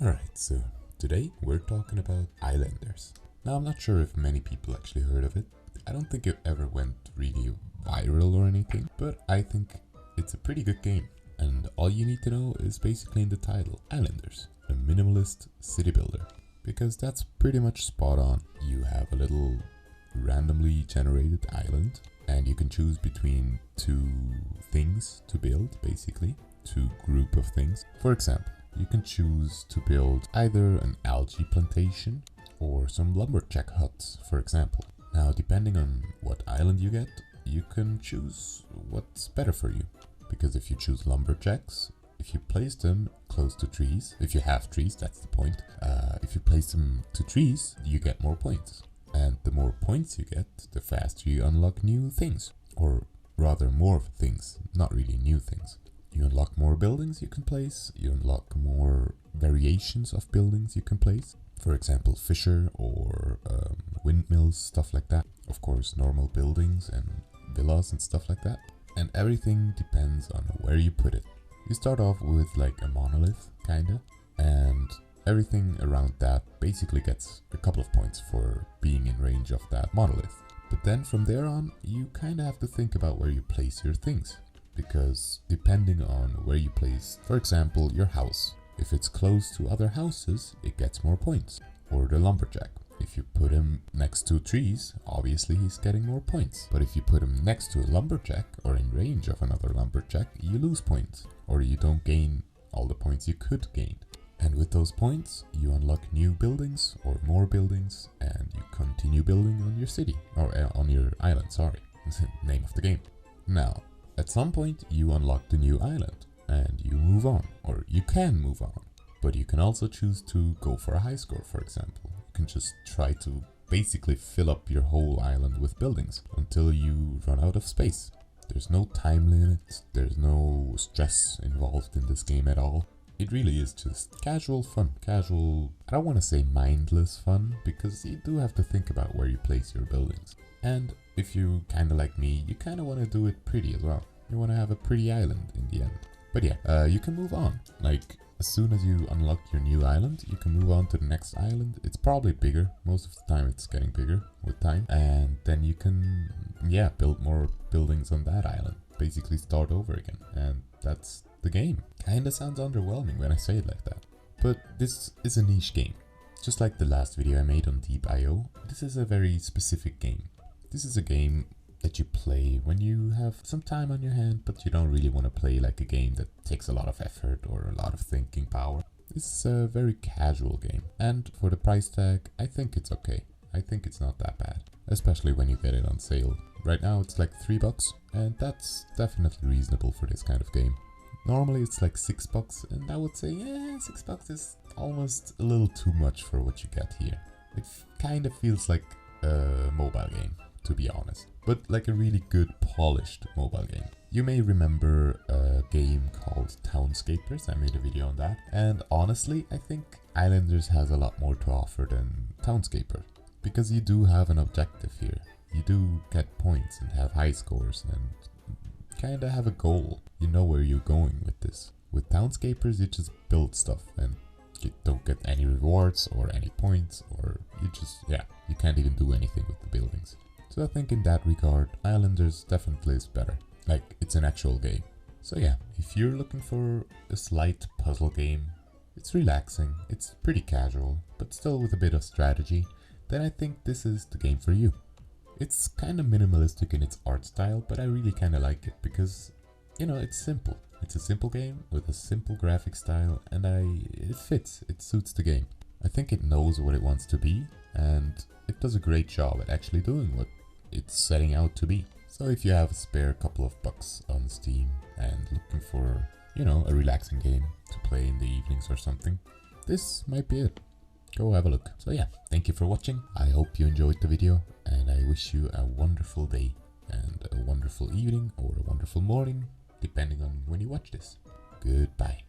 Alright, so today we're talking about Islanders. Now I'm not sure if many people actually heard of it. I don't think it ever went really viral or anything, but I think it's a pretty good game. And all you need to know is basically in the title, Islanders, a minimalist city builder. Because that's pretty much spot on. You have a little randomly generated island and you can choose between two things to build, basically, two group of things. For example, you can choose to build either an algae plantation or some lumberjack huts, for example. Now, depending on what island you get, you can choose what's better for you. Because if you choose lumberjacks, if you place them close to trees, if you have trees, that's the point. If you place them to trees, you get more points. And the more points you get, the faster you unlock new things. Or rather more things, not really new things. You unlock more buildings you can place, you unlock more variations of buildings you can place. For example, fisher or windmills, stuff like that. Of course, normal buildings and villas and stuff like that. And everything depends on where you put it. You start off with like a monolith, kinda, and everything around that basically gets a couple of points for being in range of that monolith. But then from there on, you kinda have to think about where you place your things. Because depending on where you place, for example, your house, if it's close to other houses, it gets more points. Or the lumberjack. If you put him next to trees, obviously he's getting more points. But if you put him next to a lumberjack or in range of another lumberjack, you lose points. Or you don't gain all the points you could gain. And with those points, you unlock new buildings or more buildings and you continue building on your city. Or on your island, sorry. Name of the game. Now, at some point you unlock the new island and you move on, or you can move on. But you can also choose to go for a high score, for example. You can just try to basically fill up your whole island with buildings until you run out of space. There's no time limit, there's no stress involved in this game at all. It really is just casual fun, casual, I don't want to say mindless fun, because you do have to think about where you place your buildings. And if you kinda like me, you kinda want to do it pretty as well. You want to have a pretty island in the end. But yeah, you can move on. Like, as soon as you unlock your new island, you can move on to the next island. It's probably bigger. Most of the time it's getting bigger with time. And then you can, yeah, build more buildings on that island. Basically start over again. And that's the game. Kinda sounds underwhelming when I say it like that. But this is a niche game. Just like the last video I made on Deep.io, this is a very specific game. This is a game that you play when you have some time on your hand, but you don't really want to play like a game that takes a lot of effort or a lot of thinking power. This is a very casual game, and for the price tag, I think it's okay. I think it's not that bad, especially when you get it on sale. Right now it's like $3, and that's definitely reasonable for this kind of game. Normally it's like $6, and I would say, yeah, $6 is almost a little too much for what you get here. It kind of feels like a mobile game, to be honest, but like a really good polished mobile game. You may remember a game called Townscapers. I made a video on that, and honestly I think Islanders has a lot more to offer than Townscaper, because you do have an objective here. You do get points and have high scores and kinda have a goal. You know where you're going with this. With Townscapers you just build stuff and you don't get any rewards or any points, or you just, yeah, you can't even do anything with the buildings. So I think in that regard, Islanders definitely is better. Like, it's an actual game. So yeah, if you're looking for a slight puzzle game, it's relaxing, it's pretty casual, but still with a bit of strategy, then I think this is the game for you. It's kind of minimalistic in its art style, but I really kind of like it because, you know, it's simple. It's a simple game with a simple graphic style, and it fits, it suits the game. I think it knows what it wants to be, and it does a great job at actually doing what it's setting out to be. So if you have a spare couple of bucks on Steam and looking for, you know, a relaxing game to play in the evenings or something, this might be it. Go have a look. So yeah, thank you for watching. I hope you enjoyed the video, and I wish you a wonderful day and a wonderful evening or a wonderful morning, depending on when you watch this. Goodbye.